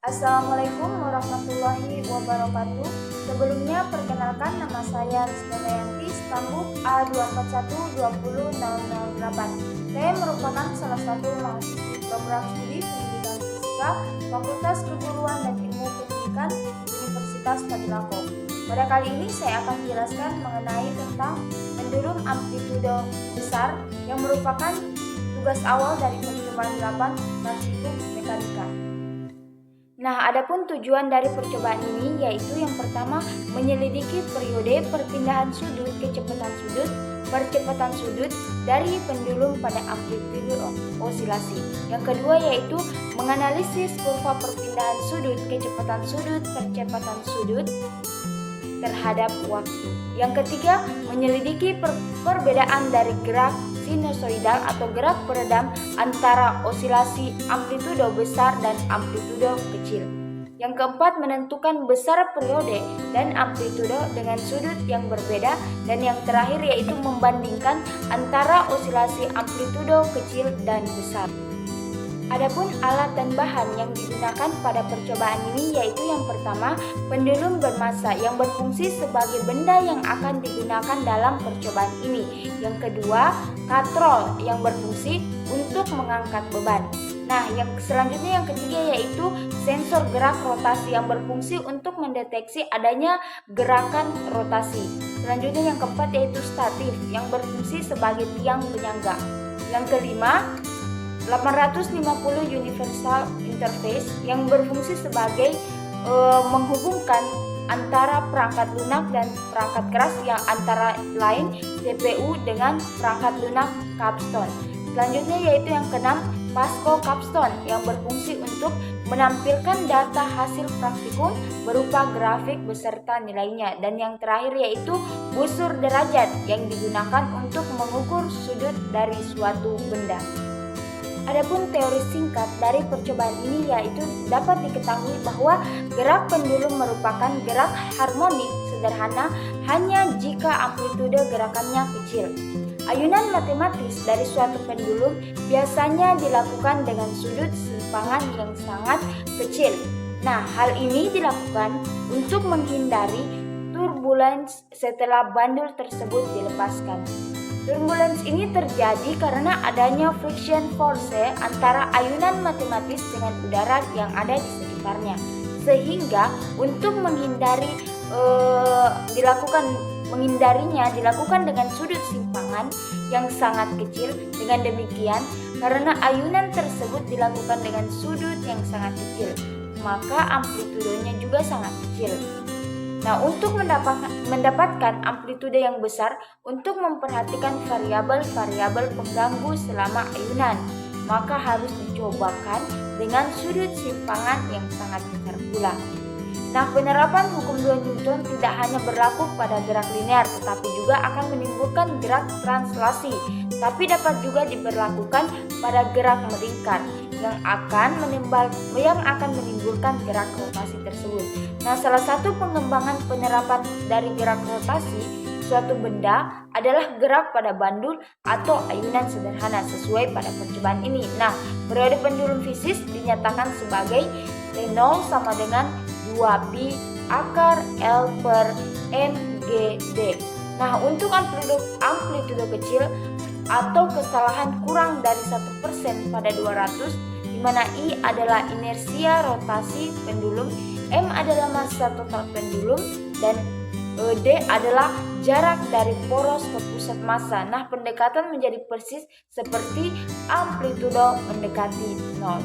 Assalamualaikum warahmatullahi wabarakatuh. Sebelumnya perkenalkan, nama saya Rizka Dayanti, stambuk A241200008. Saya merupakan salah satu mahasiswi program studi pendidikan fisika Fakultas Keguruan dan Ilmu Pendidikan Universitas Tadulako. Pada kali ini saya akan menjelaskan mengenai tentang pendulum amplitudo besar yang merupakan tugas awal dari percobaan 8 Praktikum Mekanika. Nah, adapun tujuan dari percobaan ini yaitu yang pertama menyelidiki periode perpindahan sudut percepatan sudut dari pendulum pada amplitudo osilasi. Yang kedua yaitu menganalisis kurva perpindahan sudut percepatan sudut terhadap waktu. Yang ketiga, menyelidiki perbedaan dari gerak sinusoidal atau gerak peredam antara osilasi amplitudo besar dan amplitudo kecil. Yang keempat, menentukan besar periode dan amplitudo dengan sudut yang berbeda. Dan yang terakhir yaitu membandingkan antara osilasi amplitudo kecil dan besar. Adapun alat dan bahan yang digunakan pada percobaan ini yaitu yang pertama, pendulum bermassa yang berfungsi sebagai benda yang akan digunakan dalam percobaan ini. Yang kedua, katrol yang berfungsi untuk mengangkat beban. Nah, yang selanjutnya yang ketiga yaitu sensor gerak rotasi yang berfungsi untuk mendeteksi adanya gerakan rotasi. Selanjutnya yang keempat yaitu statif yang berfungsi sebagai tiang penyangga. Yang kelima, 850 Universal Interface yang berfungsi sebagai menghubungkan antara perangkat lunak dan perangkat keras yang antara lain CPU dengan perangkat lunak capstone. Selanjutnya yaitu yang keenam, Pasco capstone yang berfungsi untuk menampilkan data hasil praktikum berupa grafik beserta nilainya. Dan yang terakhir yaitu busur derajat yang digunakan untuk mengukur sudut dari suatu benda. Adapun teori singkat dari percobaan ini yaitu dapat diketahui bahwa gerak pendulum merupakan gerak harmonik sederhana hanya jika amplitudo gerakannya kecil. Ayunan matematis dari suatu pendulum biasanya dilakukan dengan sudut simpangan yang sangat kecil. Nah, hal ini dilakukan untuk menghindari turbulence setelah bandul tersebut dilepaskan. Turbulence ini terjadi karena adanya friction force antara ayunan matematis dengan udara yang ada di sekitarnya. Sehingga untuk menghindarinya dilakukan dengan sudut simpangan yang sangat kecil. Dengan demikian, karena ayunan tersebut dilakukan dengan sudut yang sangat kecil, maka amplitudonya juga sangat kecil. Nah, untuk mendapatkan amplitudo yang besar, untuk memperhatikan variabel-variabel pengganggu selama ayunan, maka harus dicobakan dengan sudut simpangan yang sangat besar pula. Nah, penerapan hukum 2 Newton tidak hanya berlaku pada gerak linear, tetapi juga akan menimbulkan gerak translasi, tapi dapat juga diberlakukan pada gerak melingkar yang akan menimbulkan gerak rotasi tersebut. Nah, salah satu pengembangan penerapan dari gerak rotasi suatu benda adalah gerak pada bandul atau ayunan sederhana sesuai pada percobaan ini. Nah, periode pendulum fisis dinyatakan sebagai T0 sama dengan 2pi akar L per mgd. Nah, untuk amplitudo kecil atau kesalahan kurang dari 1% pada 200, di mana I adalah inersia rotasi pendulum, M adalah massa total pendulum, dan D adalah jarak dari poros ke pusat massa. Nah, pendekatan menjadi persis seperti amplitudo mendekati 0.